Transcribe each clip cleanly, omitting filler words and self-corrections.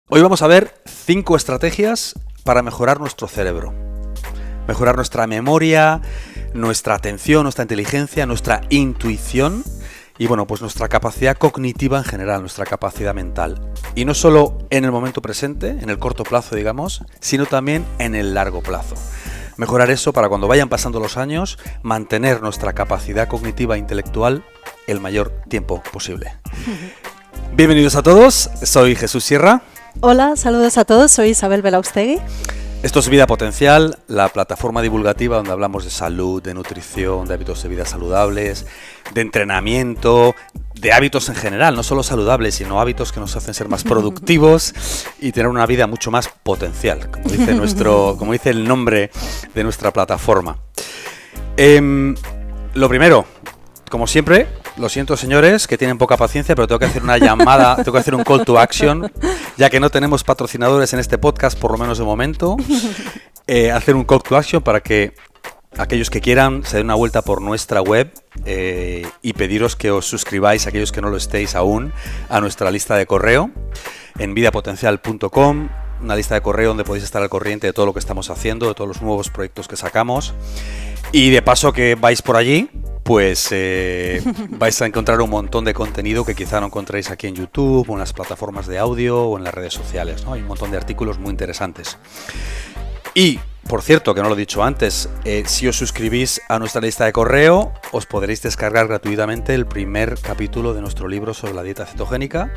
Hoy vamos a ver 5 estrategias para mejorar nuestro cerebro. Mejorar nuestra memoria, nuestra atención, nuestra inteligencia, nuestra intuición y pues nuestra capacidad cognitiva en general, nuestra capacidad mental. Y no solo en el momento presente, en el corto plazo, digamos, sino también en el largo plazo. Mejorar eso para cuando vayan pasando los años, mantener nuestra capacidad cognitiva e intelectual el mayor tiempo posible. Bienvenidos a todos, soy Jesús Sierra. Hola, saludos a todos, soy Isabel Belaustegui. Esto es Vida Potencial, la plataforma divulgativa donde hablamos de salud, de nutrición, de hábitos de vida saludables, de entrenamiento, de hábitos en general, no solo saludables, sino hábitos que nos hacen ser más productivos y tener una vida mucho más potencial, como dice el nombre de nuestra plataforma. Lo primero, como siempre, lo siento señores, que tienen poca paciencia, pero tengo que hacer una llamada, tengo que hacer un call to action, ya que no tenemos patrocinadores en este podcast, por lo menos de momento. Hacer un call to action para que aquellos que quieran se den una vuelta por nuestra web y pediros que os suscribáis, aquellos que no lo estéis aún, a nuestra lista de correo en vidapotencial.com. Una lista de correo donde podéis estar al corriente de todo lo que estamos haciendo, de todos los nuevos proyectos que sacamos. Y de paso que vais por allí, pues vais a encontrar un montón de contenido que quizá no encontréis aquí en YouTube o en las plataformas de audio o en las redes sociales, ¿no? Hay un montón de artículos muy interesantes. Y, por cierto, que no lo he dicho antes, si os suscribís a nuestra lista de correo, os podréis descargar gratuitamente el primer capítulo de nuestro libro sobre la dieta cetogénica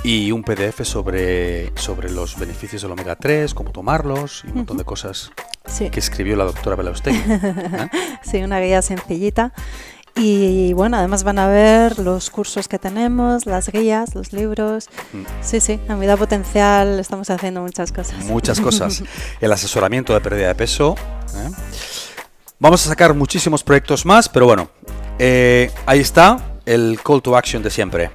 y un PDF sobre los beneficios del omega 3, cómo tomarlos y un montón de cosas que escribió la doctora Belaustegui. Sí, una guía sencillita. Y además van a ver los cursos que tenemos, las guías, los libros. Sí, en Vida Potencial estamos haciendo muchas cosas. Muchas cosas. El asesoramiento de pérdida de peso. Vamos a sacar muchísimos proyectos más, pero ahí está el call to action de siempre.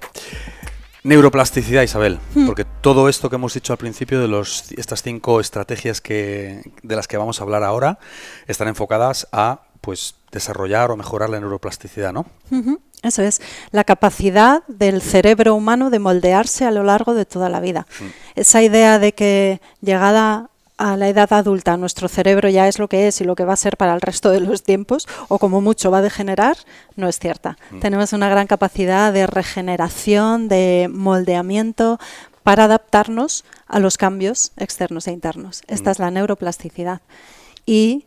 Neuroplasticidad, Isabel, porque todo esto que hemos dicho al principio de estas 5 estrategias de las que vamos a hablar ahora están enfocadas a desarrollar o mejorar la neuroplasticidad, ¿no? Eso es, la capacidad del cerebro humano de moldearse a lo largo de toda la vida. Esa idea de que llegada a la edad adulta nuestro cerebro ya es lo que es y lo que va a ser para el resto de los tiempos, o como mucho va a degenerar, no es cierta. Tenemos una gran capacidad de regeneración, de moldeamiento para adaptarnos a los cambios externos e internos. Esta es la neuroplasticidad. Y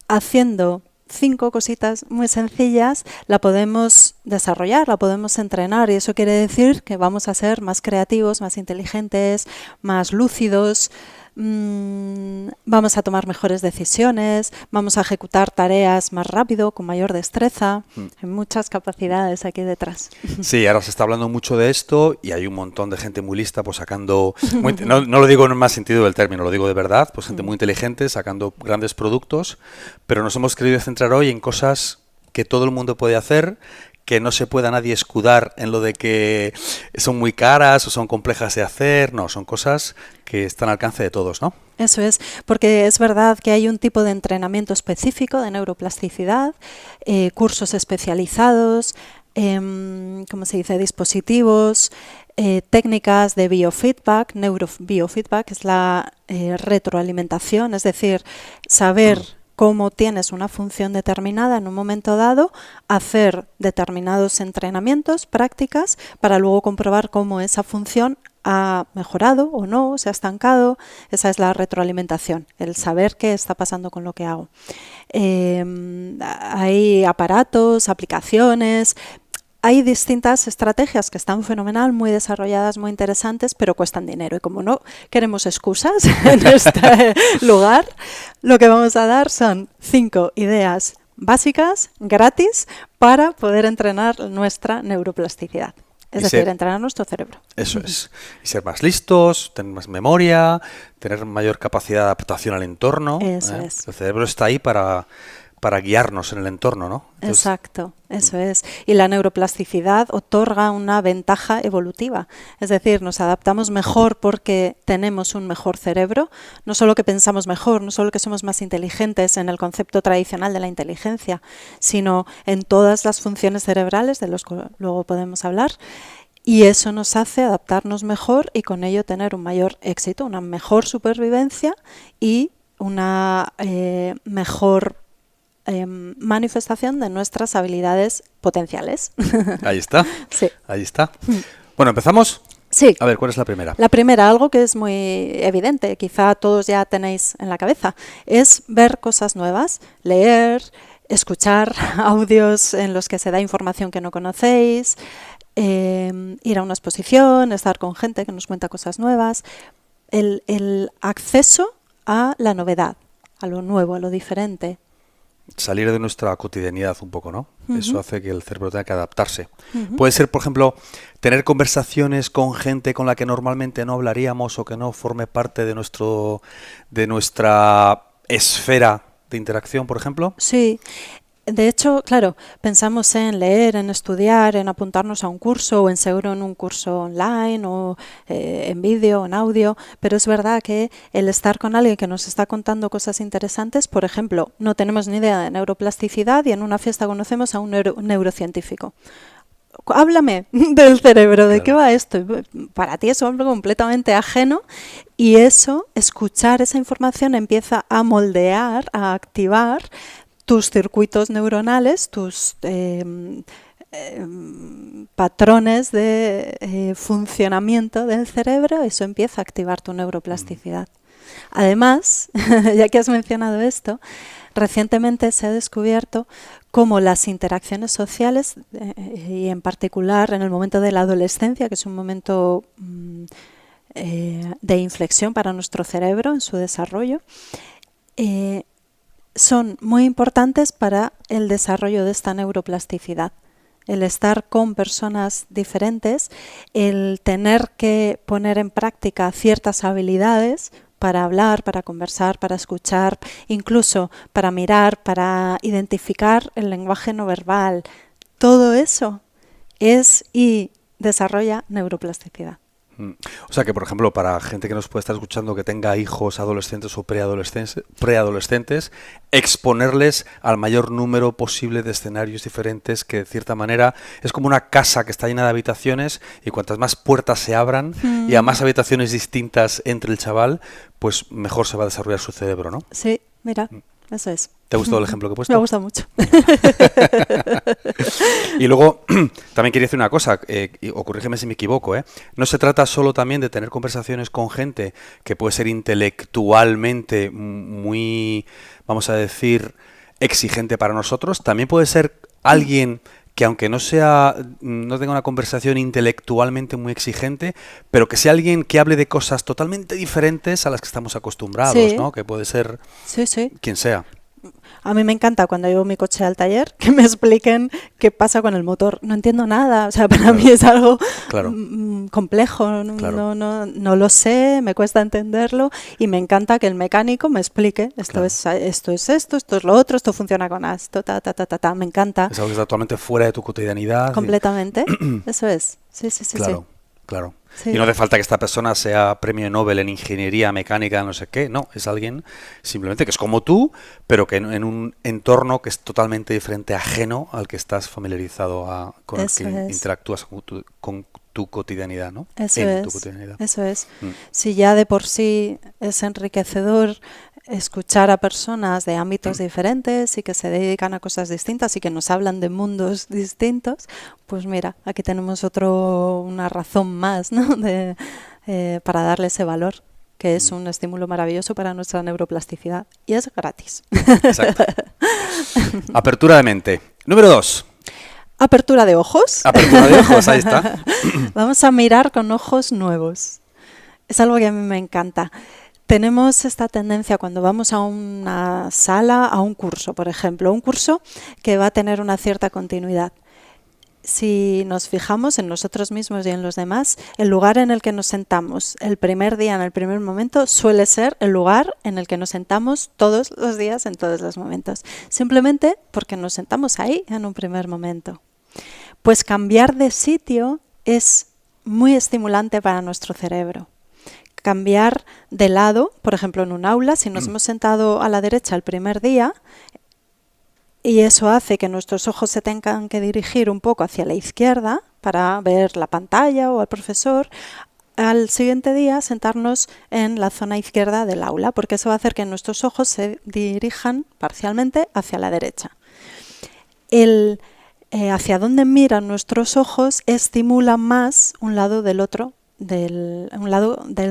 haciendo 5 cositas muy sencillas, la podemos desarrollar, la podemos entrenar, y eso quiere decir que vamos a ser más creativos, más inteligentes, más lúcidos, vamos a tomar mejores decisiones, vamos a ejecutar tareas más rápido, con mayor destreza. Hay muchas capacidades aquí detrás. Sí, ahora se está hablando mucho de esto y hay un montón de gente muy lista sacando, no lo digo en el más sentido del término, lo digo de verdad, gente muy inteligente sacando grandes productos, pero nos hemos querido centrar hoy en cosas que todo el mundo puede hacer, que no se pueda nadie escudar en lo de que son muy caras o son complejas de hacer. No, son cosas que están al alcance de todos, ¿no? Eso es, porque es verdad que hay un tipo de entrenamiento específico de neuroplasticidad, cursos especializados, dispositivos, técnicas de biofeedback. Neurobiofeedback es la retroalimentación, es decir, saber cómo tienes una función determinada en un momento dado, hacer determinados entrenamientos, prácticas, para luego comprobar cómo esa función ha mejorado o no, se ha estancado. Esa es la retroalimentación, el saber qué está pasando con lo que hago. Hay aparatos, aplicaciones. Hay distintas estrategias que están fenomenal, muy desarrolladas, muy interesantes, pero cuestan dinero. Y como no queremos excusas en este lugar, lo que vamos a dar son 5 ideas básicas, gratis, para poder entrenar nuestra neuroplasticidad. Es decir, entrenar nuestro cerebro. Eso es. Y ser más listos, tener más memoria, tener mayor capacidad de adaptación al entorno. Eso es. El cerebro está ahí para guiarnos en el entorno, ¿no? Entonces, exacto, eso es. Y la neuroplasticidad otorga una ventaja evolutiva. Es decir, nos adaptamos mejor porque tenemos un mejor cerebro. No solo que pensamos mejor, no solo que somos más inteligentes en el concepto tradicional de la inteligencia, sino en todas las funciones cerebrales, de los que luego podemos hablar. Y eso nos hace adaptarnos mejor y con ello tener un mayor éxito, una mejor supervivencia y una mejor manifestación de nuestras habilidades potenciales. Ahí está. Sí. Ahí está. Bueno, ¿empezamos? Sí. A ver, ¿cuál es la primera? La primera, algo que es muy evidente, quizá todos ya tenéis en la cabeza, es ver cosas nuevas, leer, escuchar audios en los que se da información que no conocéis, ir a una exposición, estar con gente que nos cuenta cosas nuevas, el acceso a la novedad, a lo nuevo, a lo diferente. Salir de nuestra cotidianidad un poco, ¿no? Uh-huh. Eso hace que el cerebro tenga que adaptarse. Uh-huh. Puede ser, por ejemplo, tener conversaciones con gente con la que normalmente no hablaríamos o que no forme parte de nuestra esfera de interacción, por ejemplo. Sí. De hecho, claro, pensamos en leer, en estudiar, en apuntarnos a un curso o en seguro en un curso online o en vídeo o en audio, pero es verdad que el estar con alguien que nos está contando cosas interesantes, por ejemplo, no tenemos ni idea de neuroplasticidad y en una fiesta conocemos a un neurocientífico. Háblame del cerebro, ¿de qué va esto? Para ti es algo completamente ajeno y eso, escuchar esa información empieza a moldear, a activar tus circuitos neuronales, tus patrones de funcionamiento del cerebro, eso empieza a activar tu neuroplasticidad. Además, ya que has mencionado esto, recientemente se ha descubierto cómo las interacciones sociales, y en particular en el momento de la adolescencia, que es un momento de inflexión para nuestro cerebro en su desarrollo, son muy importantes para el desarrollo de esta neuroplasticidad. El estar con personas diferentes, el tener que poner en práctica ciertas habilidades para hablar, para conversar, para escuchar, incluso para mirar, para identificar el lenguaje no verbal. Todo eso es y desarrolla neuroplasticidad. O sea que, por ejemplo, para gente que nos puede estar escuchando que tenga hijos adolescentes o preadolescentes, exponerles al mayor número posible de escenarios diferentes, que de cierta manera es como una casa que está llena de habitaciones y cuantas más puertas se abran y a más habitaciones distintas entre el chaval, pues mejor se va a desarrollar su cerebro, ¿no? Sí, mira, eso es. ¿Te ha gustado el ejemplo que he puesto? Me gusta mucho. Y luego, también quería decir una cosa, o corrígeme si me equivoco, no se trata solo también de tener conversaciones con gente que puede ser intelectualmente muy, vamos a decir, exigente para nosotros, también puede ser alguien que aunque no tenga una conversación intelectualmente muy exigente, pero que sea alguien que hable de cosas totalmente diferentes a las que estamos acostumbrados, sí. ¿no? Que puede ser quien sea. A mí me encanta cuando llevo mi coche al taller que me expliquen qué pasa con el motor. No entiendo nada, o sea, para mí es algo complejo, no lo sé, me cuesta entenderlo y me encanta que el mecánico me explique esto es esto es lo otro, esto funciona con esto, me encanta. Es algo que está totalmente fuera de tu cotidianidad. Completamente, eso es, sí. Claro. Sí. Y no hace falta que esta persona sea premio Nobel en ingeniería mecánica, no sé qué. No, es alguien simplemente que es como tú, pero que en un entorno que es totalmente diferente, ajeno al que estás familiarizado con el que interactúas con tu cotidianidad, ¿no? Eso es. Si ya de por sí es enriquecedor escuchar a personas de ámbitos diferentes y que se dedican a cosas distintas y que nos hablan de mundos distintos, pues mira, aquí tenemos una razón más, ¿no? Para darle ese valor, que es un estímulo maravilloso para nuestra neuroplasticidad y es gratis. Exacto. Apertura de mente. Número 2. Apertura de ojos. Apertura de ojos, ahí está. Vamos a mirar con ojos nuevos. Es algo que a mí me encanta. Tenemos esta tendencia cuando vamos a una sala, a un curso, por ejemplo, un curso que va a tener una cierta continuidad. Si nos fijamos en nosotros mismos y en los demás, el lugar en el que nos sentamos el primer día, en el primer momento, suele ser el lugar en el que nos sentamos todos los días, en todos los momentos. Simplemente porque nos sentamos ahí en un primer momento. Pues cambiar de sitio es muy estimulante para nuestro cerebro. Cambiar de lado, por ejemplo en un aula, si nos hemos sentado a la derecha el primer día y eso hace que nuestros ojos se tengan que dirigir un poco hacia la izquierda para ver la pantalla o al profesor, al siguiente día sentarnos en la zona izquierda del aula, porque eso va a hacer que nuestros ojos se dirijan parcialmente hacia la derecha. Hacia dónde miran nuestros ojos estimula más un lado del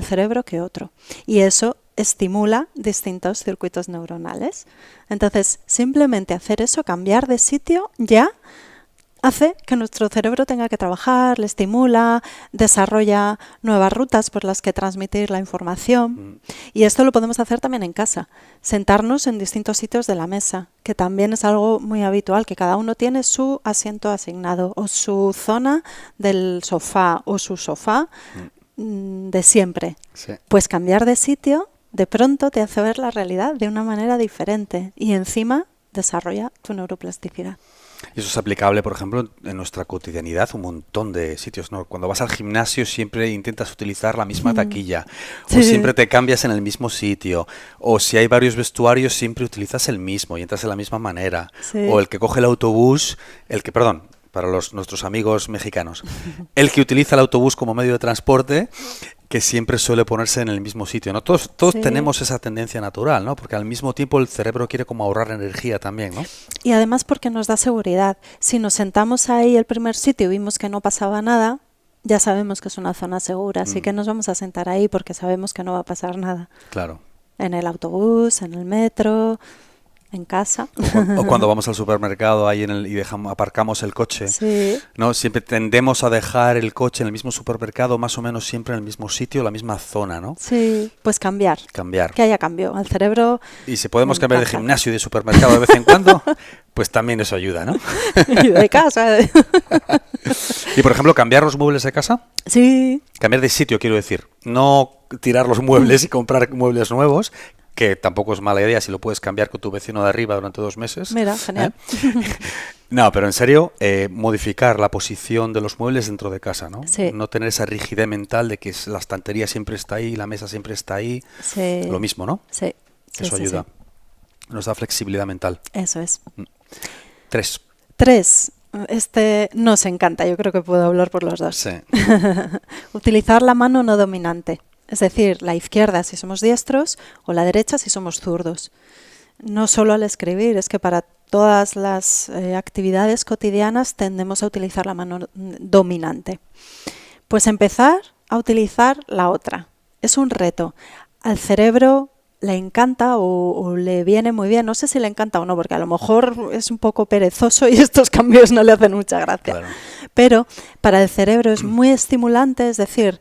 cerebro que otro, y eso estimula distintos circuitos neuronales. Entonces, simplemente hacer eso, cambiar de sitio, ya hace que nuestro cerebro tenga que trabajar, le estimula, desarrolla nuevas rutas por las que transmitir la información. Y esto lo podemos hacer también en casa, sentarnos en distintos sitios de la mesa, que también es algo muy habitual, que cada uno tiene su asiento asignado o su zona del sofá o su sofá de siempre. Sí. Pues cambiar de sitio de pronto te hace ver la realidad de una manera diferente y encima desarrolla tu neuroplasticidad. Y eso es aplicable, por ejemplo, en nuestra cotidianidad, un montón de sitios, ¿no? Cuando vas al gimnasio siempre intentas utilizar la misma taquilla, o siempre te cambias en el mismo sitio, o si hay varios vestuarios siempre utilizas el mismo y entras de la misma manera, o el que coge el autobús, para nuestros amigos mexicanos, el que utiliza el autobús como medio de transporte, que siempre suele ponerse en el mismo sitio, ¿no? Todos tenemos esa tendencia natural, ¿no? Porque al mismo tiempo el cerebro quiere como ahorrar energía también, ¿no? Y además porque nos da seguridad. Si nos sentamos ahí el primer sitio y vimos que no pasaba nada, ya sabemos que es una zona segura, así que nos vamos a sentar ahí porque sabemos que no va a pasar nada. Claro. En el autobús, en el metro, en casa. O cuando vamos al supermercado ahí y aparcamos el coche, ¿no? Siempre tendemos a dejar el coche en el mismo supermercado, más o menos siempre en el mismo sitio, la misma zona, ¿no? Sí, pues cambiar. Cambiar. Que haya cambio al cerebro. Y si podemos cambiar de gimnasio y de supermercado de vez en cuando, pues también eso ayuda, ¿no? Y de casa. Y por ejemplo, cambiar los muebles de casa. Sí. Cambiar de sitio, quiero decir. No tirar los muebles y comprar muebles nuevos, que tampoco es mala idea si lo puedes cambiar con tu vecino de arriba durante 2 meses. Mira, genial. No, pero en serio, modificar la posición de los muebles dentro de casa, ¿no? Sí. No tener esa rigidez mental de que la estantería siempre está ahí, la mesa siempre está ahí. Sí. Lo mismo, ¿no? Sí. Eso ayuda. Nos da flexibilidad mental. Eso es. 3. Este nos encanta, yo creo que puedo hablar por los dos. Sí. Utilizar la mano no dominante. Es decir, la izquierda si somos diestros o la derecha si somos zurdos. No solo al escribir, es que para todas las actividades cotidianas tendemos a utilizar la mano dominante. Pues empezar a utilizar la otra. Es un reto. Al cerebro le encanta o le viene muy bien. No sé si le encanta o no, porque a lo mejor es un poco perezoso y estos cambios no le hacen mucha gracia. Claro. Pero para el cerebro es muy estimulante, es decir,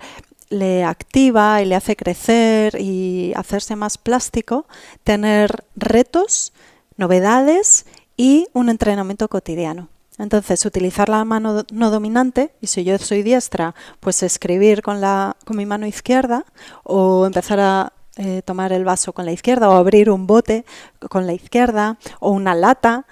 le activa y le hace crecer y hacerse más plástico, tener retos, novedades y un entrenamiento cotidiano. Entonces, utilizar la mano no dominante, y si yo soy diestra, pues escribir con mi mano izquierda o empezar a tomar el vaso con la izquierda o abrir un bote con la izquierda o una lata.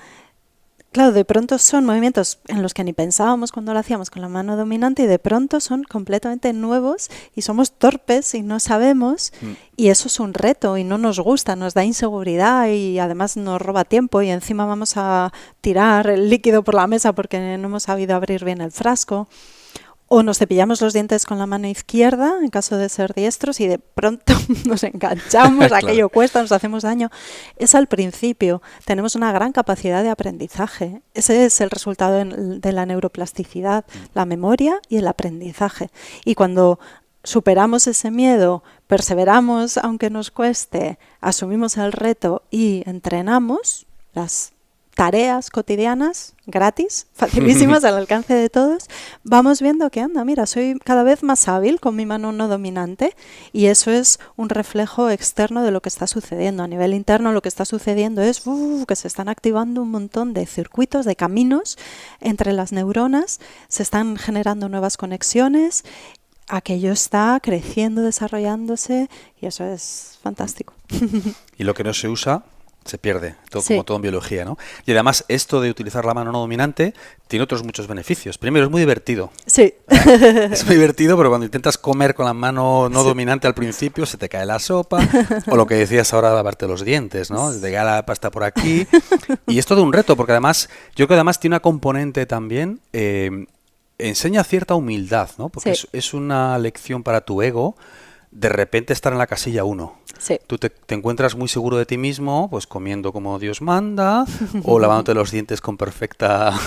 Claro, de pronto son movimientos en los que ni pensábamos cuando lo hacíamos con la mano dominante y de pronto son completamente nuevos y somos torpes y no sabemos y eso es un reto y no nos gusta, nos da inseguridad y además nos roba tiempo y encima vamos a tirar el líquido por la mesa porque no hemos sabido abrir bien el frasco. O nos cepillamos los dientes con la mano izquierda, en caso de ser diestros, y de pronto nos enganchamos, claro. Aquello cuesta, nos hacemos daño. Es al principio, tenemos una gran capacidad de aprendizaje. Ese es el resultado de la neuroplasticidad, la memoria y el aprendizaje. Y cuando superamos ese miedo, perseveramos aunque nos cueste, asumimos el reto y entrenamos las tareas cotidianas, gratis, facilísimas, al alcance de todos, vamos viendo que anda, mira, soy cada vez más hábil con mi mano no dominante y eso es un reflejo externo de lo que está sucediendo. A nivel interno lo que está sucediendo es que se están activando un montón de circuitos, de caminos entre las neuronas, se están generando nuevas conexiones, aquello está creciendo, desarrollándose y eso es fantástico. Y lo que no se usa se pierde, Sí. como todo en biología, ¿no? Y además esto de utilizar la mano no dominante tiene otros muchos beneficios. Primero, es muy divertido. Sí. Es muy divertido, pero cuando intentas comer con la mano no dominante al principio se te cae la sopa, o lo que decías ahora, lavarte los dientes, ¿no? Te cae la pasta por aquí. Y es todo un reto, porque además, yo creo que además tiene una componente también enseña cierta humildad, ¿no? Porque Sí. es una lección para tu ego de repente estar en la casilla 1. Sí. Tú te encuentras muy seguro de ti mismo, pues comiendo como Dios manda, o lavándote los dientes con perfecta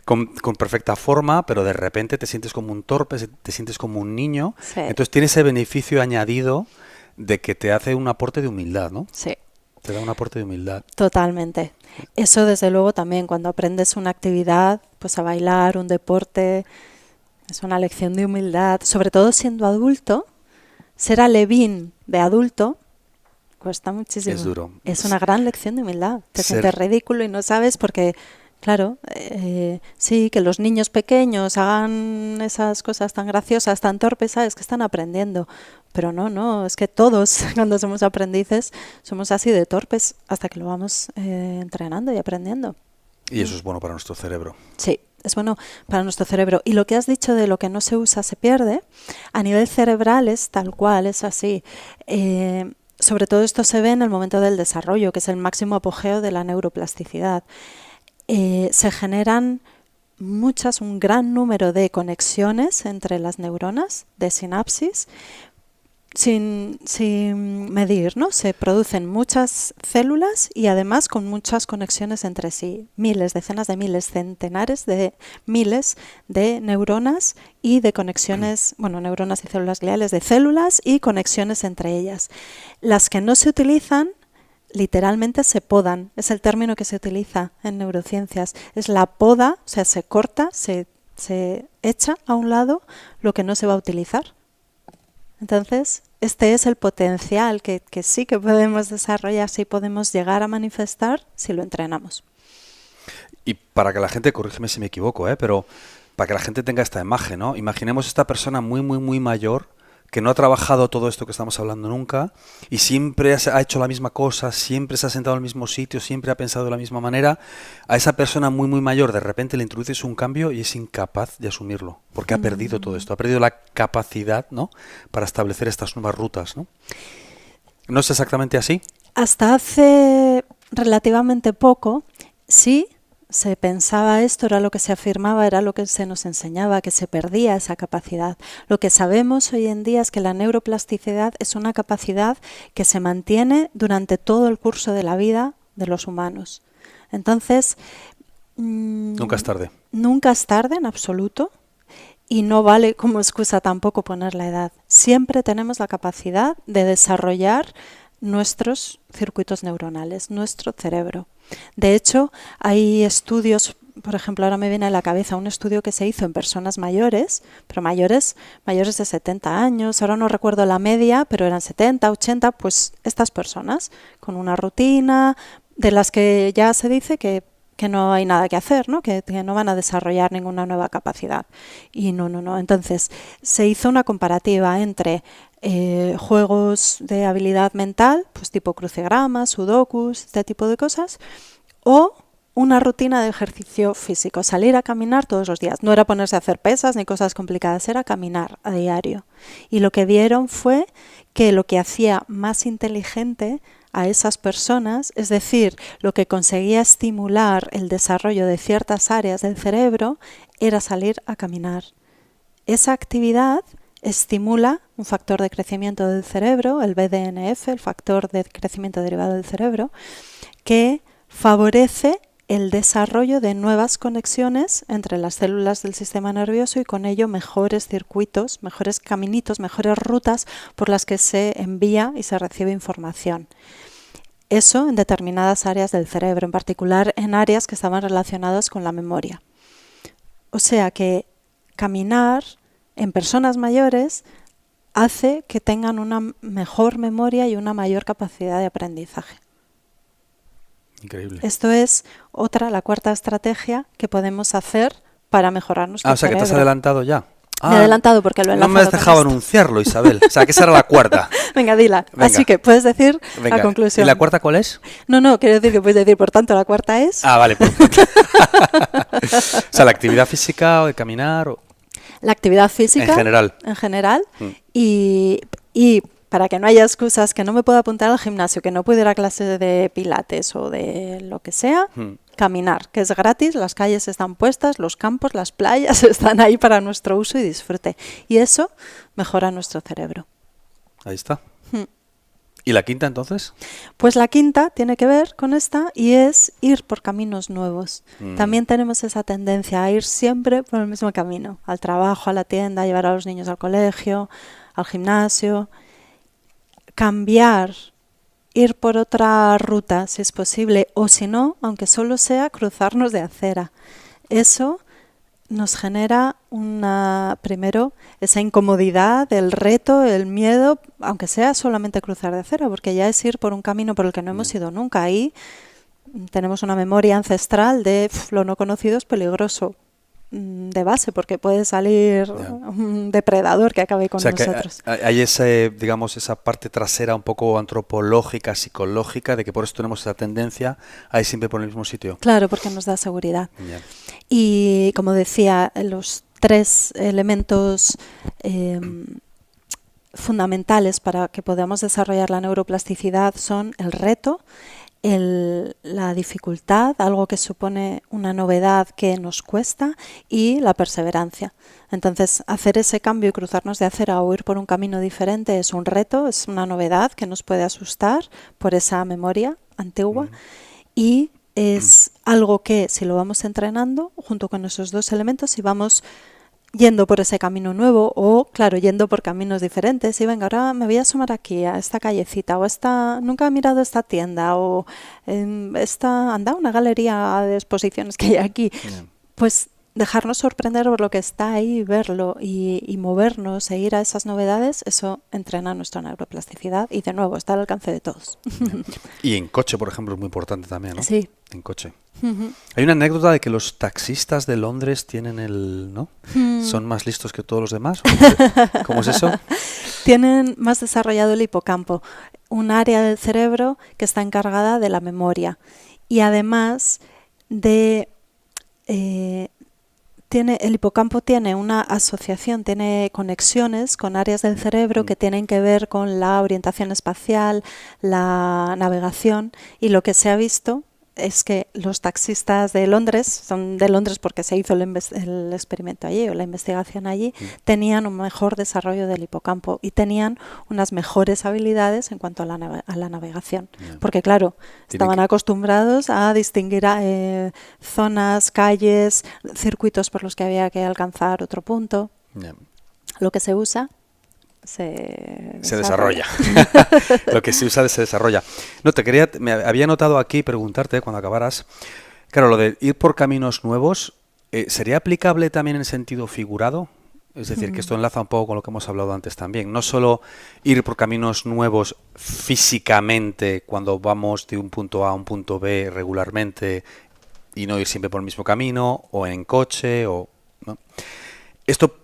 con perfecta forma, pero de repente te sientes como un torpe, te sientes como un niño. Sí. Entonces tiene ese beneficio añadido de que te hace un aporte de humildad, ¿no? Sí. Te da un aporte de humildad. Totalmente. Eso desde luego también, cuando aprendes una actividad, pues a bailar, un deporte, es una lección de humildad. Sobre todo siendo adulto, ser alevín de adulto cuesta muchísimo. Es duro. Es una gran lección de humildad. Te Ser- sientes ridículo y no sabes porque, claro, sí, que los niños pequeños hagan esas cosas tan graciosas, tan torpes, sabes que están aprendiendo. Pero no, es que todos cuando somos aprendices somos así de torpes hasta que lo vamos entrenando y aprendiendo. Y eso es bueno para nuestro cerebro. Sí, es bueno para nuestro cerebro. Y lo que has dicho de lo que no se usa se pierde, a nivel cerebral es tal cual, es así. Sobre todo esto se ve en el momento del desarrollo, que es el máximo apogeo de la neuroplasticidad. Se generan un gran número de conexiones entre las neuronas, de sinapsis, sin medir, ¿no? Se producen muchas células y además con muchas conexiones entre sí. Miles, decenas de miles, centenares de miles de neuronas y de conexiones, neuronas y células gliales, de células y conexiones entre ellas. Las que no se utilizan literalmente se podan, es el término que se utiliza en neurociencias. Es la poda, o sea, se corta, se echa a un lado lo que no se va a utilizar. Entonces, este es el potencial que sí que podemos desarrollar, sí podemos llegar a manifestar si lo entrenamos. Y para que la gente, corrígeme si me equivoco, pero para que la gente tenga esta imagen, ¿no? Imaginemos esta persona muy, muy, muy mayor que no ha trabajado todo esto que estamos hablando nunca y siempre ha hecho la misma cosa, siempre se ha sentado en el mismo sitio, siempre ha pensado de la misma manera. A esa persona muy, muy mayor de repente le introduces un cambio y es incapaz de asumirlo, porque ha perdido todo esto, ha perdido la capacidad, ¿no?, para establecer estas nuevas rutas, ¿no? ¿No es exactamente así? Hasta hace relativamente poco, sí, se pensaba esto, era lo que se afirmaba, era lo que se nos enseñaba, que se perdía esa capacidad. Lo que sabemos hoy en día es que la neuroplasticidad es una capacidad que se mantiene durante todo el curso de la vida de los humanos. Entonces, Nunca es tarde. Nunca es tarde en absoluto y no vale como excusa tampoco poner la edad. Siempre tenemos la capacidad de desarrollar nuestros circuitos neuronales, nuestro cerebro. De hecho, hay estudios, por ejemplo, ahora me viene a la cabeza un estudio que se hizo en personas mayores, pero mayores de 70 años, ahora no recuerdo la media, pero eran 70, 80, pues estas personas con una rutina de las que ya se dice que no hay nada que hacer, ¿no? Que no van a desarrollar ninguna nueva capacidad. Y no. Entonces, se hizo una comparativa entre juegos de habilidad mental, pues tipo crucigramas, sudokus, este tipo de cosas, o una rutina de ejercicio físico, salir a caminar todos los días. No era ponerse a hacer pesas ni cosas complicadas, era caminar a diario. Y lo que vieron fue que lo que hacía más inteligente a esas personas, es decir, lo que conseguía estimular el desarrollo de ciertas áreas del cerebro, era salir a caminar. Esa actividad estimula un factor de crecimiento del cerebro, el BDNF, el factor de crecimiento derivado del cerebro, que favorece el desarrollo de nuevas conexiones entre las células del sistema nervioso y con ello mejores circuitos, mejores caminitos, mejores rutas por las que se envía y se recibe información. Eso en determinadas áreas del cerebro, en particular en áreas que estaban relacionadas con la memoria. O sea que caminar en personas mayores hace que tengan una mejor memoria y una mayor capacidad de aprendizaje. Increíble. Esto es la cuarta estrategia que podemos hacer para mejorar nuestro O sea, cerebro. que te has adelantado ya. Me he adelantado porque lo he No me has dejado anunciarlo, Isabel. O sea, que esa era la cuarta. Venga, dila. Venga. Así que puedes decir Venga. la conclusión. ¿Y la cuarta cuál es? No, quiero decir que puedes decir, por tanto, la cuarta es... Ah, vale. O sea, la actividad física o de caminar. La actividad física. En general. Y para que no haya excusas, que no me pueda apuntar al gimnasio, que no puedo ir a clase de pilates o de lo que sea, caminar, que es gratis, las calles están puestas, los campos, las playas están ahí para nuestro uso y disfrute. Y eso mejora nuestro cerebro. Ahí está. ¿Y la quinta entonces? Pues la quinta tiene que ver con esta y es ir por caminos nuevos. También tenemos esa tendencia a ir siempre por el mismo camino, al trabajo, a la tienda, a llevar a los niños al colegio, al gimnasio. Cambiar, ir por otra ruta si es posible, o si no, aunque solo sea cruzarnos de acera. Eso nos genera primero esa incomodidad, el reto, el miedo, aunque sea solamente cruzar de acera, porque ya es ir por un camino por el que no hemos ido nunca. Ahí tenemos una memoria ancestral de lo no conocido es peligroso de base, porque puede salir un depredador que acabe con nosotros. Hay digamos, esa parte trasera un poco antropológica, psicológica, de que por eso tenemos esa tendencia a ir siempre por el mismo sitio. Claro, porque nos da seguridad. Y como decía, los 3 elementos fundamentales para que podamos desarrollar la neuroplasticidad son el reto, la dificultad, algo que supone una novedad que nos cuesta, y la perseverancia. Entonces, hacer ese cambio y cruzarnos de acera o ir por un camino diferente es un reto, es una novedad que nos puede asustar por esa memoria antigua y es algo que, si lo vamos entrenando junto con esos 2 elementos y vamos yendo por ese camino nuevo o, claro, yendo por caminos diferentes y venga, ahora me voy a asomar aquí a esta callecita o nunca he mirado esta tienda o anda una galería de exposiciones que hay aquí, pues dejarnos sorprender por lo que está ahí, verlo y movernos e ir a esas novedades, eso entrena nuestra neuroplasticidad y de nuevo está al alcance de todos. Y en coche, por ejemplo, es muy importante también, ¿no? Sí. En coche. Hay una anécdota de que los taxistas de Londres tienen ¿no? Son más listos que todos los demás. ¿Cómo es eso? Tienen más desarrollado el hipocampo, un área del cerebro que está encargada de la memoria y además el hipocampo tiene una asociación, tiene conexiones con áreas del cerebro que tienen que ver con la orientación espacial, la navegación, y lo que se ha visto es que los taxistas de Londres, son de Londres porque se hizo el experimento allí o la investigación allí, tenían un mejor desarrollo del hipocampo y tenían unas mejores habilidades en cuanto a la navegación. Porque claro, estaban acostumbrados a distinguir zonas, calles, circuitos por los que había que alcanzar otro punto. Lo que se usa se desarrolla. Lo que se usa se desarrolla. No, me había notado aquí preguntarte cuando acabaras, claro, lo de ir por caminos nuevos, ¿sería aplicable también en sentido figurado? Es decir, que esto enlaza un poco con lo que hemos hablado antes también. No solo ir por caminos nuevos físicamente cuando vamos de un punto A a un punto B regularmente y no ir siempre por el mismo camino o en coche ¿no? Esto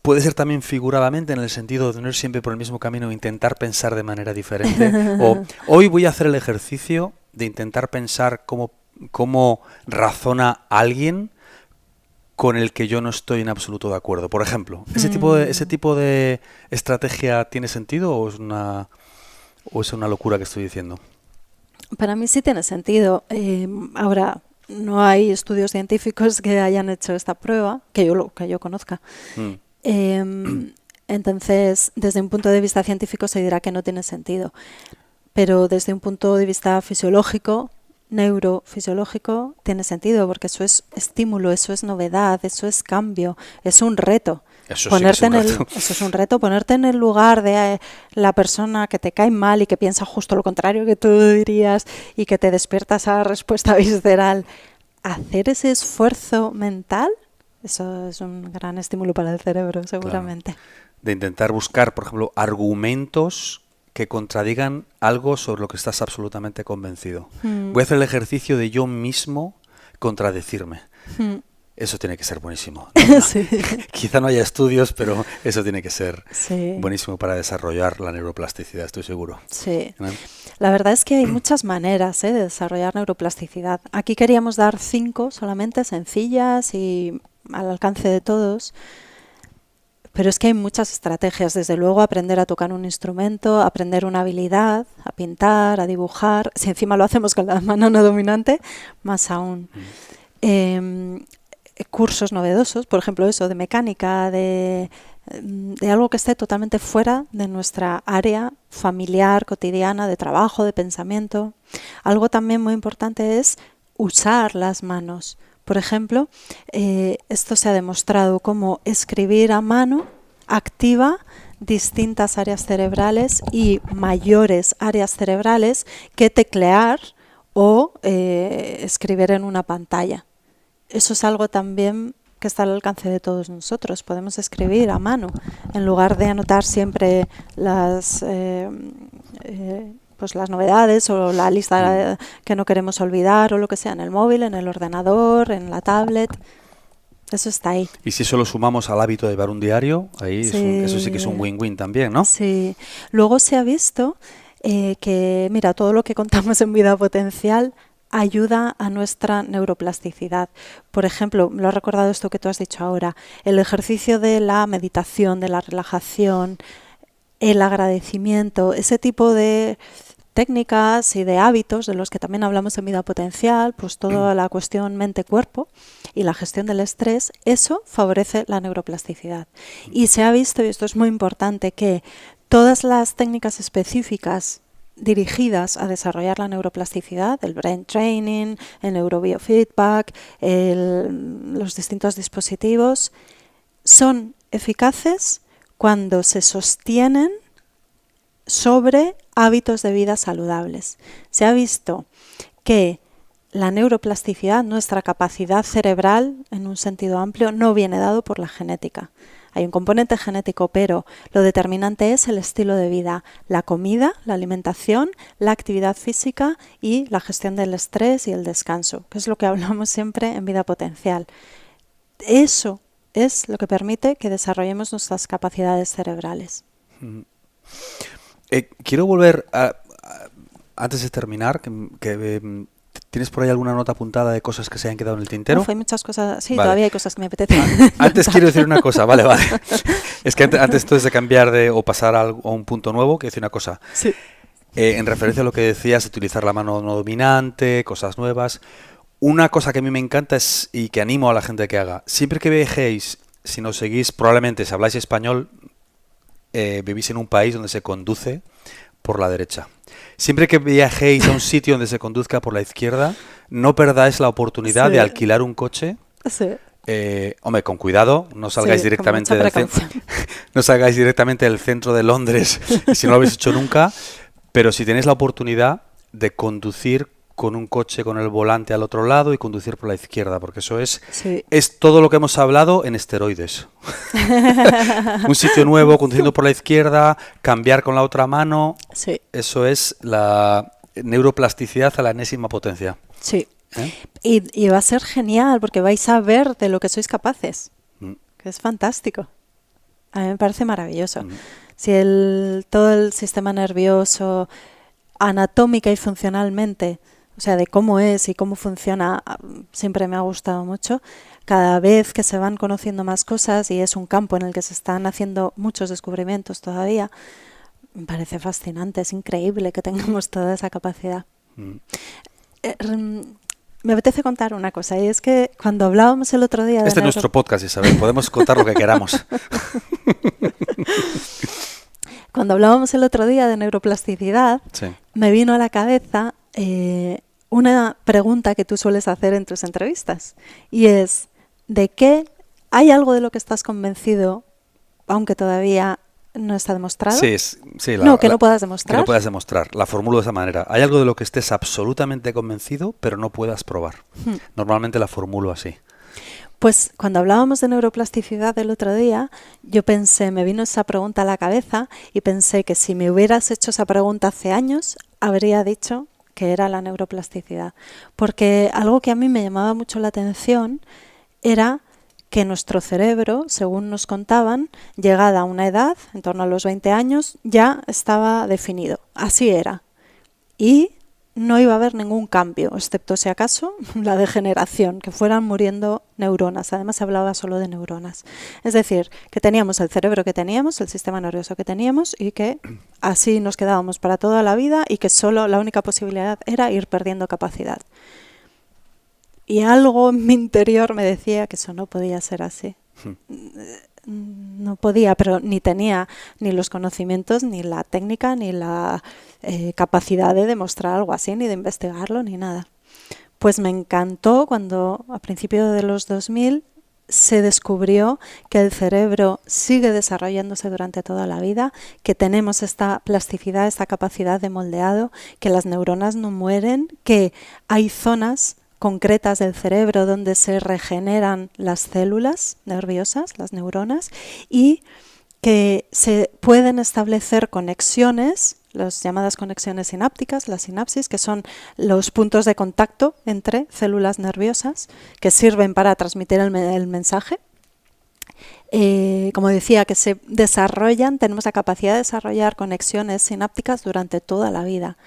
puede ser también figuradamente en el sentido de no ir siempre por el mismo camino e intentar pensar de manera diferente. O hoy voy a hacer el ejercicio de intentar pensar cómo razona alguien con el que yo no estoy en absoluto de acuerdo. Por ejemplo, ¿ese tipo de estrategia tiene sentido o es una locura que estoy diciendo? Para mí sí tiene sentido. Ahora, no hay estudios científicos que hayan hecho esta prueba, que yo conozca. Entonces, desde un punto de vista científico se dirá que no tiene sentido. Pero desde un punto de vista fisiológico, neurofisiológico, tiene sentido, porque eso es estímulo, eso es novedad, eso es cambio, es un reto. Eso es un reto, ponerte en el lugar de la persona que te cae mal y que piensa justo lo contrario que tú dirías y que te despierta esa respuesta visceral. Hacer ese esfuerzo mental, eso es un gran estímulo para el cerebro, seguramente. Claro. De intentar buscar, por ejemplo, argumentos que contradigan algo sobre lo que estás absolutamente convencido. Voy a hacer el ejercicio de yo mismo contradecirme. Eso tiene que ser buenísimo. Sí. Quizá no haya estudios, pero eso tiene que ser sí. buenísimo para desarrollar la neuroplasticidad, estoy seguro. Sí. ¿No? La verdad es que hay muchas maneras de desarrollar neuroplasticidad. Aquí queríamos dar 5 solamente, sencillas y al alcance de todos. Pero es que hay muchas estrategias, desde luego aprender a tocar un instrumento, aprender una habilidad, a pintar, a dibujar. Si encima lo hacemos con la mano no dominante, más aún. Cursos novedosos, por ejemplo eso, de mecánica, de algo que esté totalmente fuera de nuestra área familiar, cotidiana, de trabajo, de pensamiento. Algo también muy importante es usar las manos. Por ejemplo, esto se ha demostrado como escribir a mano activa distintas áreas cerebrales y mayores áreas cerebrales que teclear o escribir en una pantalla. Eso es algo también que está al alcance de todos nosotros. Podemos escribir a mano en lugar de anotar siempre las novedades o la lista que no queremos olvidar o lo que sea en el móvil, en el ordenador, en la tablet. Eso está ahí. Y si eso lo sumamos al hábito de llevar un diario, ahí sí. Eso sí que es un win-win también, ¿no? Sí. Luego se ha visto que, mira, todo lo que contamos en Vida Potencial ayuda a nuestra neuroplasticidad. Por ejemplo, lo has recordado esto que tú has dicho ahora, el ejercicio de la meditación, de la relajación, el agradecimiento, ese tipo de técnicas y de hábitos de los que también hablamos en Vida Potencial, pues toda la cuestión mente-cuerpo y la gestión del estrés, eso favorece la neuroplasticidad. Y se ha visto, y esto es muy importante, que todas las técnicas específicas dirigidas a desarrollar la neuroplasticidad, el brain training, el neurobiofeedback, los distintos dispositivos, son eficaces cuando se sostienen sobre hábitos de vida saludables. Se ha visto que la neuroplasticidad, nuestra capacidad cerebral, en un sentido amplio, no viene dado por la genética. Hay un componente genético, pero lo determinante es el estilo de vida, la comida, la alimentación, la actividad física y la gestión del estrés y el descanso, que es lo que hablamos siempre en Vida Potencial. Eso es lo que permite que desarrollemos nuestras capacidades cerebrales. Quiero volver antes de terminar, que ¿tienes por ahí alguna nota apuntada de cosas que se hayan quedado en el tintero? Hay muchas cosas, sí, vale. Todavía hay cosas que me apetecen. Antes quiero decir una cosa, vale. Es que antes de cambiar o pasar a un punto nuevo, quiero decir una cosa. Sí. En referencia a lo que decías, utilizar la mano no dominante, cosas nuevas. Una cosa que a mí me encanta y que animo a la gente que haga. Siempre que viajéis, si nos seguís, probablemente si habláis español, vivís en un país donde se conduce por la derecha. Siempre que viajéis a un sitio donde se conduzca por la izquierda, no perdáis la oportunidad de alquilar un coche. Sí. Hombre, con cuidado, no salgáis directamente no salgáis directamente del centro de Londres si no lo habéis hecho nunca, pero si tenéis la oportunidad de conducir con un coche con el volante al otro lado y conducir por la izquierda, porque eso es todo lo que hemos hablado en esteroides. Un sitio nuevo, conduciendo por la izquierda, cambiar con la otra mano, eso es la neuroplasticidad a la enésima potencia. Sí. Y va a ser genial porque vais a ver de lo que sois capaces, que es fantástico. A mí me parece maravilloso. Si todo el sistema nervioso, anatómica y funcionalmente, o sea, de cómo es y cómo funciona, siempre me ha gustado mucho. Cada vez que se van conociendo más cosas y es un campo en el que se están haciendo muchos descubrimientos todavía, me parece fascinante, es increíble que tengamos toda esa capacidad. Me apetece contar una cosa, y es que cuando hablábamos el otro día... Este es nuestro podcast, Isabel, podemos contar lo que queramos. Cuando hablábamos el otro día de neuroplasticidad, me vino a la cabeza una pregunta que tú sueles hacer en tus entrevistas, y es, ¿de qué hay algo de lo que estás convencido, aunque todavía no está demostrado? No puedas demostrar. Que no puedas demostrar. La formulo de esa manera. Hay algo de lo que estés absolutamente convencido, pero no puedas probar. Normalmente la formulo así. Pues cuando hablábamos de neuroplasticidad el otro día, yo pensé, me vino esa pregunta a la cabeza y pensé que si me hubieras hecho esa pregunta hace años, habría dicho que era la neuroplasticidad. Porque algo que a mí me llamaba mucho la atención era que nuestro cerebro, según nos contaban, llegada a una edad, en torno a los 20 años, ya estaba definido. Así era. Y no iba a haber ningún cambio, excepto si acaso la degeneración, que fueran muriendo neuronas. Además se hablaba solo de neuronas. Es decir, que teníamos el cerebro que teníamos, el sistema nervioso que teníamos y que así nos quedábamos para toda la vida y que solo la única posibilidad era ir perdiendo capacidad. Y algo en mi interior me decía que eso no podía ser así. No podía, pero ni tenía ni los conocimientos, ni la técnica, ni la capacidad de demostrar algo así, ni de investigarlo, ni nada. Pues me encantó cuando a principios de los 2000 se descubrió que el cerebro sigue desarrollándose durante toda la vida, que tenemos esta plasticidad, esta capacidad de moldeado, que las neuronas no mueren, que hay zonas concretas del cerebro donde se regeneran las células nerviosas, las neuronas, y que se pueden establecer conexiones, las llamadas conexiones sinápticas, las sinapsis, que son los puntos de contacto entre células nerviosas que sirven para transmitir el mensaje. Como decía, que se desarrollan, tenemos la capacidad de desarrollar conexiones sinápticas durante toda la vida.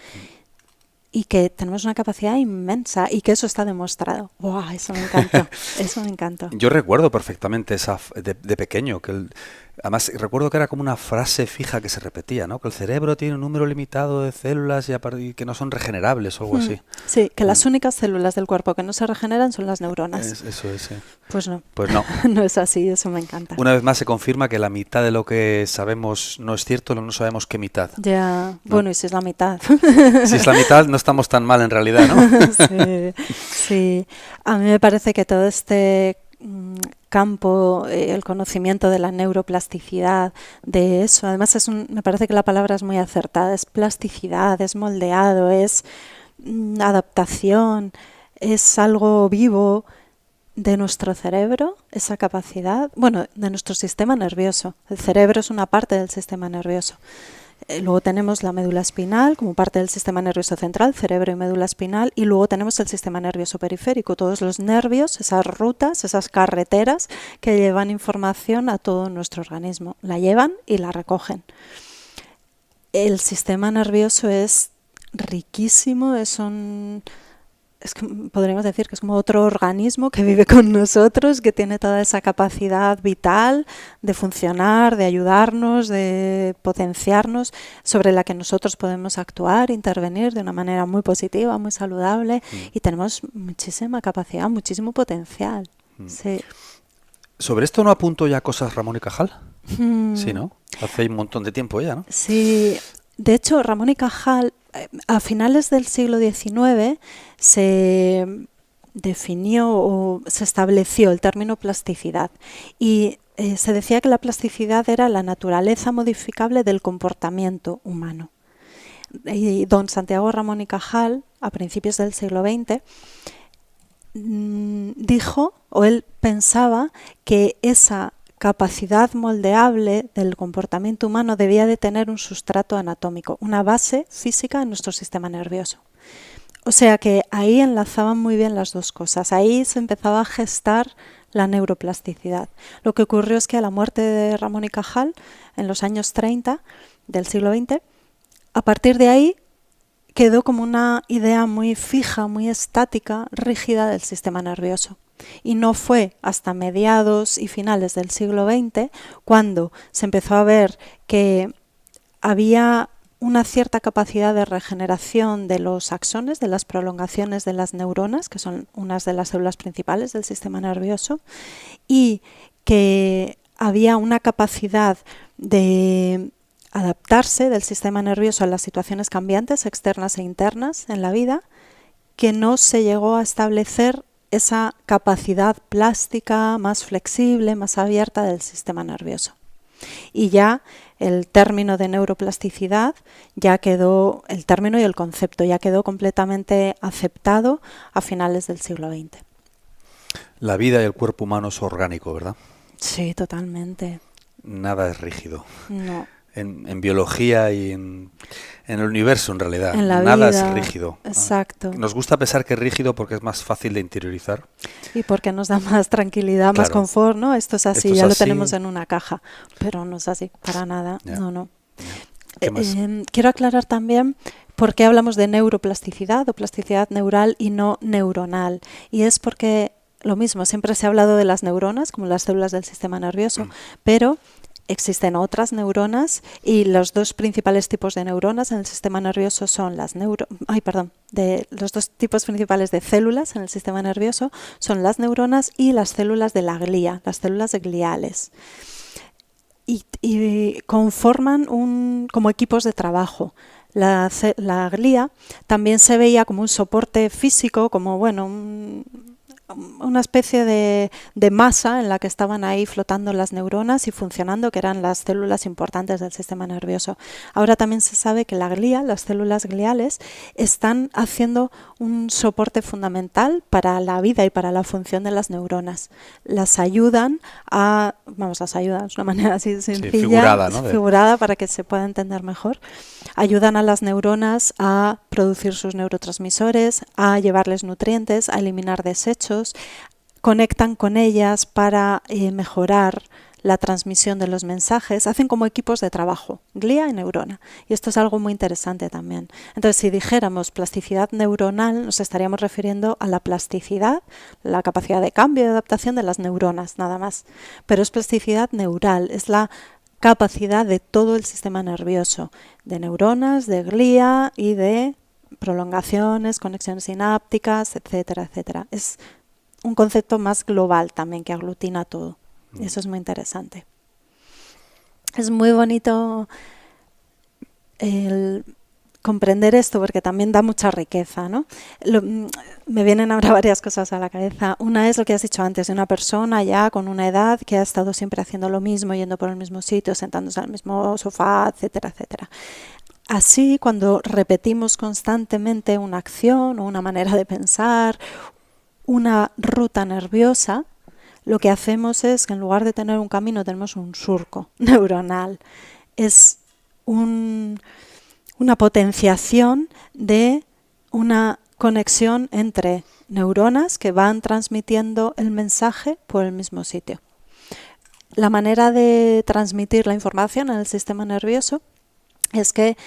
Y que tenemos una capacidad inmensa y que eso está demostrado. ¡Wow! Eso me encantó. Eso me encantó. Yo recuerdo perfectamente esa de pequeño, además recuerdo que era como una frase fija que se repetía, ¿no? Que el cerebro tiene un número limitado de células y que no son regenerables o algo así. Sí, que las únicas células del cuerpo que no se regeneran son las neuronas. Eso es, sí. Pues no. Pues no. No es así, eso me encanta. Una vez más se confirma que la mitad de lo que sabemos no es cierto, no sabemos qué mitad. Ya, ¿no? Bueno, y si es la mitad. Si es la mitad, no estamos tan mal en realidad, ¿no? Sí. A mí me parece que todo este campo, el conocimiento de la neuroplasticidad, de eso, además me parece que la palabra es muy acertada, es plasticidad, es moldeado, es adaptación, es algo vivo de nuestro cerebro, esa capacidad, bueno, de nuestro sistema nervioso. El cerebro es una parte del sistema nervioso. Luego tenemos la médula espinal como parte del sistema nervioso central, cerebro y médula espinal, y luego tenemos el sistema nervioso periférico, todos los nervios, esas rutas, esas carreteras que llevan información a todo nuestro organismo. La llevan y la recogen. El sistema nervioso es riquísimo, podríamos decir que es como otro organismo que vive con nosotros, que tiene toda esa capacidad vital de funcionar, de ayudarnos, de potenciarnos, sobre la que nosotros podemos actuar, intervenir de una manera muy positiva, muy saludable, y tenemos muchísima capacidad, muchísimo potencial. Sí. ¿Sobre esto no apuntó ya cosas Ramón y Cajal? Sí, ¿no? Hace un montón de tiempo ya, ¿no? Sí. De hecho, Ramón y Cajal, a finales del siglo XIX, se definió o se estableció el término plasticidad y se decía que la plasticidad era la naturaleza modificable del comportamiento humano. Y don Santiago Ramón y Cajal, a principios del siglo XX, dijo, o él pensaba, que esa capacidad moldeable del comportamiento humano debía de tener un sustrato anatómico, una base física en nuestro sistema nervioso. O sea que ahí enlazaban muy bien las dos cosas, ahí se empezaba a gestar la neuroplasticidad. Lo que ocurrió es que a la muerte de Ramón y Cajal, en los años 30 del siglo XX, a partir de ahí quedó como una idea muy fija, muy estática, rígida del sistema nervioso. Y no fue hasta mediados y finales del siglo XX cuando se empezó a ver que había una cierta capacidad de regeneración de los axones, de las prolongaciones de las neuronas, que son unas de las células principales del sistema nervioso, y que había una capacidad de adaptarse del sistema nervioso a las situaciones cambiantes, externas e internas en la vida, que no se llegó a establecer esa capacidad plástica más flexible, más abierta del sistema nervioso. Y ya el término de neuroplasticidad ya quedó, el término y el concepto ya quedó completamente aceptado a finales del siglo XX. La vida y el cuerpo humano es orgánico, ¿verdad? Sí, totalmente. Nada es rígido. No. En biología y en el universo, en realidad. En la Nada vida, es rígido. Exacto. Nos gusta pensar que es rígido porque es más fácil de interiorizar. Y porque nos da más tranquilidad, más confort, ¿no? Esto es así, ya lo tenemos en una caja. Pero no es así, para nada. Ya. No. ¿Qué más? Quiero aclarar también, ¿Por qué hablamos de neuroplasticidad o plasticidad neural y no neuronal? Y es porque lo mismo, siempre se ha hablado de las neuronas como las células del sistema nervioso, pero existen otras neuronas y los dos principales tipos de neuronas en el sistema nervioso son los dos tipos principales de células en el sistema nervioso son las neuronas y las células de la glía, las células gliales. Y conforman como equipos de trabajo. La glía también se veía como un soporte físico, como una especie de masa en la que estaban ahí flotando las neuronas y funcionando, que eran las células importantes del sistema nervioso. Ahora también se sabe que la glía, las células gliales, están haciendo un soporte fundamental para la vida y para la función de las neuronas. Las ayudan, es una manera así sencilla, figurada, ¿no? Figurada para que se pueda entender mejor. Ayudan a las neuronas a producir sus neurotransmisores, a llevarles nutrientes, a eliminar desechos, conectan con ellas para mejorar la transmisión de los mensajes, hacen como equipos de trabajo, glía y neurona. Y esto es algo muy interesante también. Entonces, si dijéramos plasticidad neuronal, nos estaríamos refiriendo a la plasticidad, la capacidad de cambio y de adaptación de las neuronas, nada más. Pero es plasticidad neural, es la capacidad de todo el sistema nervioso, de neuronas, de glía y de prolongaciones, conexiones sinápticas, etcétera, etcétera. Es un concepto más global también que aglutina todo. Y eso es muy interesante. Es muy bonito el comprender esto porque también da mucha riqueza, ¿no? Me vienen ahora varias cosas a la cabeza. Una es lo que has dicho antes, de una persona ya con una edad que ha estado siempre haciendo lo mismo, yendo por el mismo sitio, sentándose al mismo sofá, etcétera, etcétera. Así, cuando repetimos constantemente una acción o una manera de pensar, una ruta nerviosa, lo que hacemos es que en lugar de tener un camino tenemos un surco neuronal. Es una potenciación de una conexión entre neuronas que van transmitiendo el mensaje por el mismo sitio. La manera de transmitir la información en el sistema nervioso es que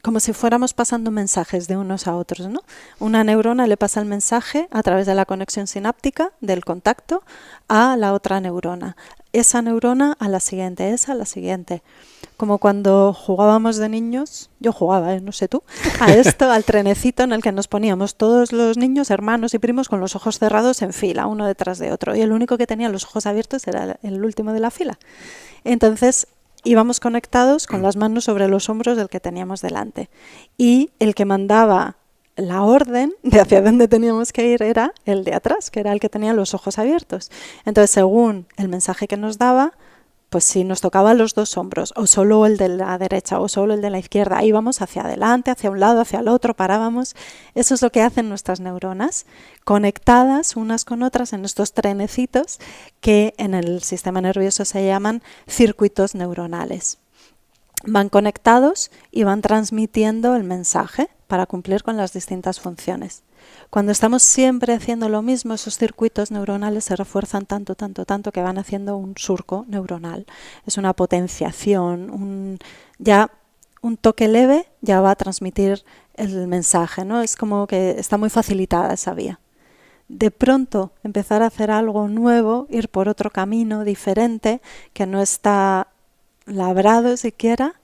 como si fuéramos pasando mensajes de unos a otros, ¿no? Una neurona le pasa el mensaje a través de la conexión sináptica, del contacto, a la otra neurona. Esa neurona a la siguiente, esa a la siguiente. Como cuando jugábamos de niños, yo jugaba, no sé tú, a esto, al trenecito en el que nos poníamos todos los niños, hermanos y primos, con los ojos cerrados en fila, uno detrás de otro. Y el único que tenía los ojos abiertos era el último de la fila. Entonces, íbamos conectados con las manos sobre los hombros del que teníamos delante. Y el que mandaba la orden de hacia dónde teníamos que ir era el de atrás, que era el que tenía los ojos abiertos. Entonces, según el mensaje que nos daba, pues si nos tocaba los dos hombros, o solo el de la derecha, o solo el de la izquierda, íbamos hacia adelante, hacia un lado, hacia el otro, parábamos. Eso es lo que hacen nuestras neuronas, conectadas unas con otras en estos trenecitos que en el sistema nervioso se llaman circuitos neuronales. Van conectados y van transmitiendo el mensaje para cumplir con las distintas funciones. Cuando estamos siempre haciendo lo mismo, esos circuitos neuronales se refuerzan tanto que van haciendo un surco neuronal. Es una potenciación, un toque leve ya va a transmitir el mensaje, ¿no? Es como que está muy facilitada esa vía. De pronto empezar a hacer algo nuevo, ir por otro camino diferente que no está labrado siquiera.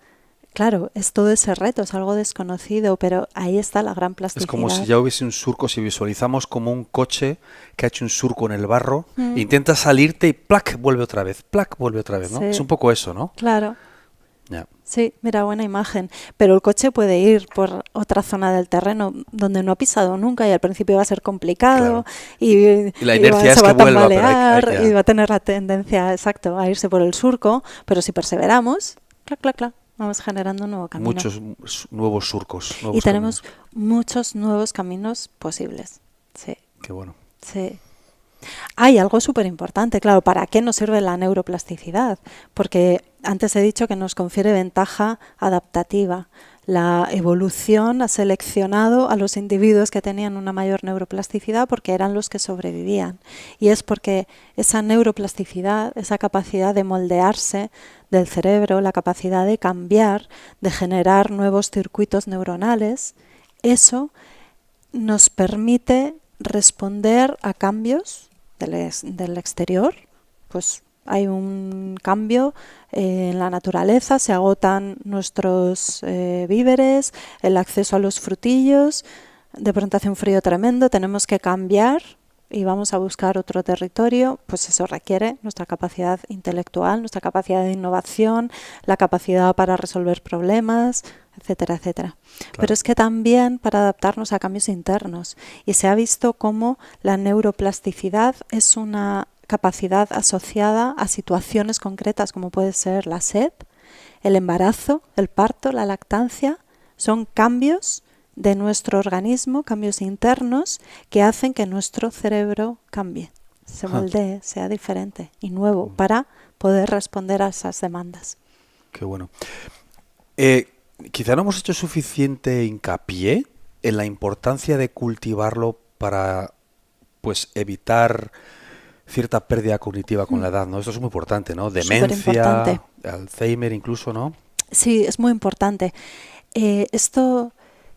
Claro, es todo ese reto, es algo desconocido, pero ahí está la gran plasticidad. Es como si ya hubiese un surco, si visualizamos como un coche que ha hecho un surco en el barro, intenta salirte y ¡plac! Vuelve otra vez, ¿no? Sí. Es un poco eso, ¿no? Claro. Yeah. Sí, mira, buena imagen. Pero el coche puede ir por otra zona del terreno donde no ha pisado nunca y al principio va a ser complicado. Claro. Y la inercia es se va que a vuelva, tambalear y va a tener la tendencia, exacto, a irse por el surco. Pero si perseveramos, clac, vamos generando un nuevo camino. Muchos nuevos surcos. Y tenemos muchos nuevos caminos posibles. Sí. Qué bueno. Sí. Hay algo súper importante, claro, ¿para qué nos sirve la neuroplasticidad? Porque antes he dicho que nos confiere ventaja adaptativa. La evolución ha seleccionado a los individuos que tenían una mayor neuroplasticidad porque eran los que sobrevivían. Y es porque esa neuroplasticidad, esa capacidad de moldearse del cerebro, la capacidad de cambiar, de generar nuevos circuitos neuronales, eso nos permite responder a cambios del exterior. Pues hay un cambio en la naturaleza, se agotan nuestros víveres, el acceso a los frutillos, de pronto hace un frío tremendo, tenemos que cambiar y vamos a buscar otro territorio, pues eso requiere nuestra capacidad intelectual, nuestra capacidad de innovación, la capacidad para resolver problemas, etcétera, etcétera. Claro. Pero es que también para adaptarnos a cambios internos, y se ha visto cómo la neuroplasticidad es una capacidad asociada a situaciones concretas como puede ser la sed, el embarazo, el parto, la lactancia. Son cambios de nuestro organismo, cambios internos que hacen que nuestro cerebro cambie, se moldee, sea diferente y nuevo para poder responder a esas demandas. Qué bueno. Quizá no hemos hecho suficiente hincapié en la importancia de cultivarlo para pues evitar cierta pérdida cognitiva con la edad, ¿no? Esto es muy importante, ¿no? Demencia, Alzheimer incluso, ¿no? Sí, es muy importante. Esto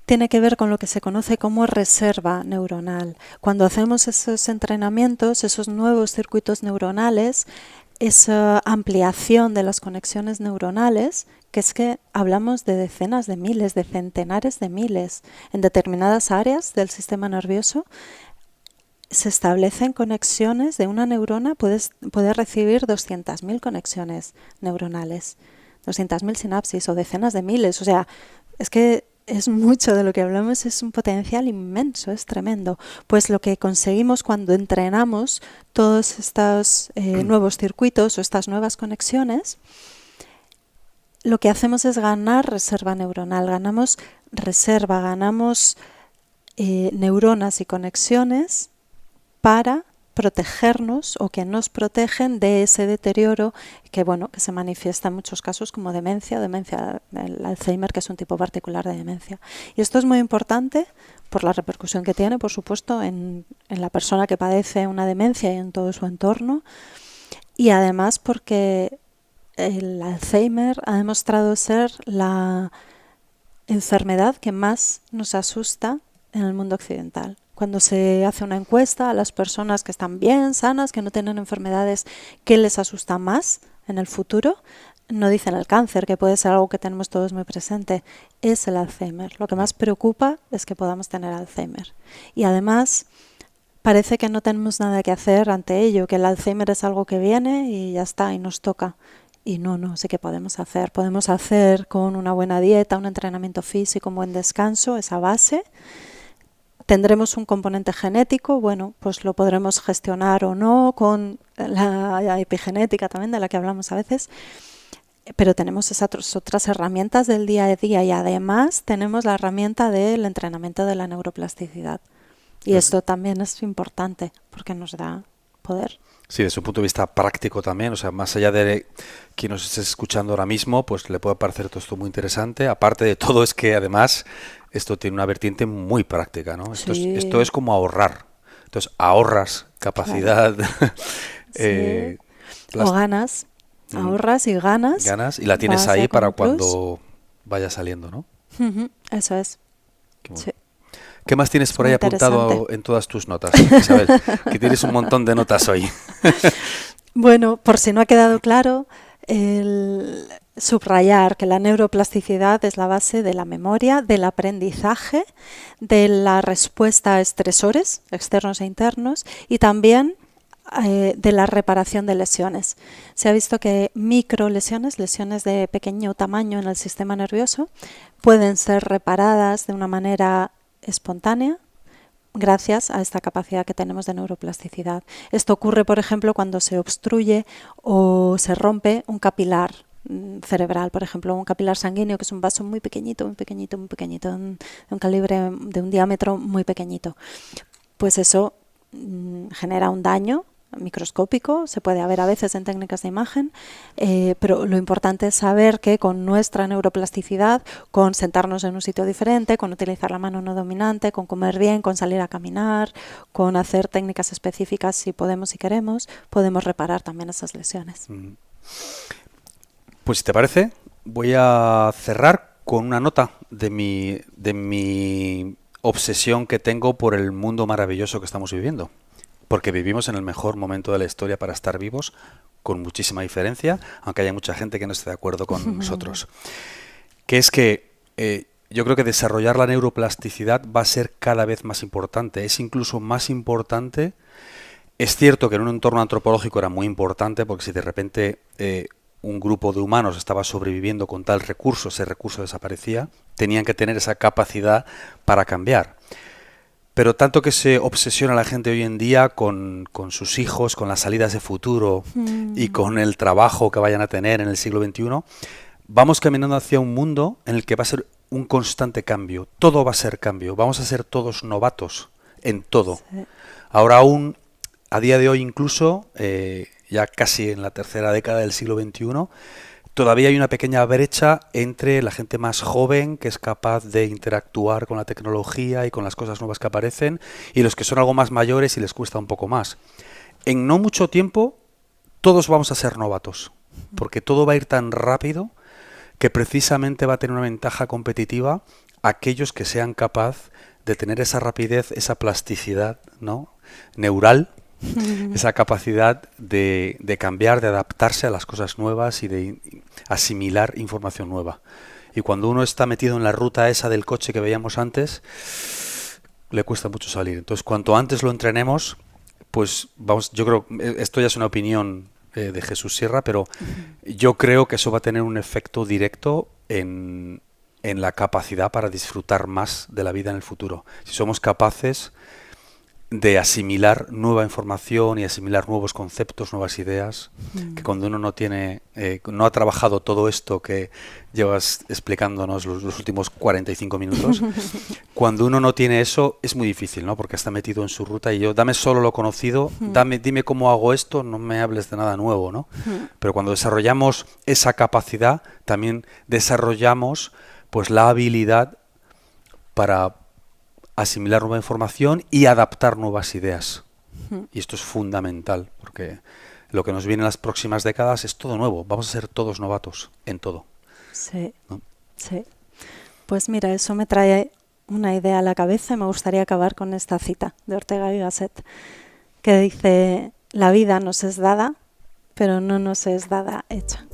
tiene que ver con lo que se conoce como reserva neuronal. Cuando hacemos esos entrenamientos, esos nuevos circuitos neuronales, esa ampliación de las conexiones neuronales, que es que hablamos de decenas de miles, de centenares de miles, en determinadas áreas del sistema nervioso, se establecen conexiones de una neurona, puede recibir 200.000 conexiones neuronales, 200.000 sinapsis o decenas de miles. O sea, es que es mucho de lo que hablamos, es un potencial inmenso, es tremendo. Pues lo que conseguimos cuando entrenamos todos estos nuevos circuitos o estas nuevas conexiones, lo que hacemos es ganar reserva neuronal, ganamos reserva, ganamos neuronas y conexiones para protegernos o que nos protegen de ese deterioro que se manifiesta en muchos casos como demencia, el Alzheimer, que es un tipo particular de demencia. Y esto es muy importante por la repercusión que tiene, por supuesto, en la persona que padece una demencia y en todo su entorno, y además porque el Alzheimer ha demostrado ser la enfermedad que más nos asusta en el mundo occidental. Cuando se hace una encuesta a las personas que están bien, sanas, que no tienen enfermedades, ¿qué les asusta más en el futuro? No dicen el cáncer, que puede ser algo que tenemos todos muy presente, es el Alzheimer. Lo que más preocupa es que podamos tener Alzheimer. Y además parece que no tenemos nada que hacer ante ello, que el Alzheimer es algo que viene y ya está, y nos toca. Y no, sí que podemos hacer. Podemos hacer con una buena dieta, un entrenamiento físico, un buen descanso, esa base. Tendremos un componente genético, pues lo podremos gestionar o no con la epigenética también, de la que hablamos a veces, pero tenemos esas otras herramientas del día a día y además tenemos la herramienta del entrenamiento de la neuroplasticidad. Y esto también es importante porque nos da poder. Sí, desde un punto de vista práctico también, o sea, más allá de quien nos esté escuchando ahora mismo, pues le puede parecer todo esto muy interesante. Aparte de todo, es que además esto tiene una vertiente muy práctica, ¿no? Sí. Esto es como ahorrar. Entonces, ahorras capacidad. Claro. O ganas. Ahorras y ganas. Ganas y la tienes ahí para cuando vaya saliendo, ¿no? Eso es. Sí. ¿Qué más tienes por ahí apuntado en todas tus notas, Isabel? Que tienes un montón de notas hoy. Bueno, por si no ha quedado claro, subrayar que la neuroplasticidad es la base de la memoria, del aprendizaje, de la respuesta a estresores externos e internos y también de la reparación de lesiones. Se ha visto que microlesiones, lesiones de pequeño tamaño en el sistema nervioso, pueden ser reparadas de una manera espontánea gracias a esta capacidad que tenemos de neuroplasticidad. Esto ocurre, por ejemplo, cuando se obstruye o se rompe un capilar cerebral, por ejemplo, un capilar sanguíneo, que es un vaso muy pequeñito, de un calibre, de un diámetro muy pequeñito. Pues eso genera un daño microscópico, se puede ver a veces en técnicas de imagen, pero lo importante es saber que con nuestra neuroplasticidad, con sentarnos en un sitio diferente, con utilizar la mano no dominante, con comer bien, con salir a caminar, con hacer técnicas específicas si podemos y queremos, podemos reparar también esas lesiones. Pues si te parece, voy a cerrar con una nota de mi obsesión que tengo por el mundo maravilloso que estamos viviendo. Porque vivimos en el mejor momento de la historia para estar vivos, con muchísima diferencia, aunque haya mucha gente que no esté de acuerdo con nosotros. Que es que yo creo que desarrollar la neuroplasticidad va a ser cada vez más importante. Es incluso más importante. Es cierto que en un entorno antropológico era muy importante, porque si de repente un grupo de humanos estaba sobreviviendo con tal recurso, ese recurso desaparecía, tenían que tener esa capacidad para cambiar. Pero tanto que se obsesiona la gente hoy en día con sus hijos, con las salidas de futuro y con el trabajo que vayan a tener en el siglo XXI, vamos caminando hacia un mundo en el que va a ser un constante cambio. Todo va a ser cambio. Vamos a ser todos novatos en todo. Sí. Ahora aún, a día de hoy incluso, ya casi en la tercera década del siglo XXI, todavía hay una pequeña brecha entre la gente más joven, que es capaz de interactuar con la tecnología y con las cosas nuevas que aparecen, y los que son algo más mayores y les cuesta un poco más. En no mucho tiempo, todos vamos a ser novatos, porque todo va a ir tan rápido que precisamente va a tener una ventaja competitiva aquellos que sean capaz de tener esa rapidez, esa plasticidad, ¿no?, neural, esa capacidad de cambiar, de adaptarse a las cosas nuevas y de asimilar información nueva. Y cuando uno está metido en la ruta esa del coche que veíamos antes, le cuesta mucho salir. Entonces, cuanto antes lo entrenemos, pues vamos, yo creo, esto ya es una opinión de Jesús Sierra, pero yo creo que eso va a tener un efecto directo en la capacidad para disfrutar más de la vida en el futuro. Si somos capaces de asimilar nueva información y asimilar nuevos conceptos, nuevas ideas, que cuando uno no tiene, no ha trabajado todo esto que llevas explicándonos los últimos 45 minutos, cuando uno no tiene eso es muy difícil, ¿no? Porque está metido en su ruta y dame solo lo conocido, dime cómo hago esto, no me hables de nada nuevo, ¿no? Pero cuando desarrollamos esa capacidad, también desarrollamos pues la habilidad para asimilar nueva información y adaptar nuevas ideas. Y esto es fundamental, porque lo que nos viene en las próximas décadas es todo nuevo. Vamos a ser todos novatos en todo. Sí, ¿no? Sí. Pues mira, eso me trae una idea a la cabeza y me gustaría acabar con esta cita de Ortega y Gasset, que dice: la vida nos es dada, pero no nos es dada hecha.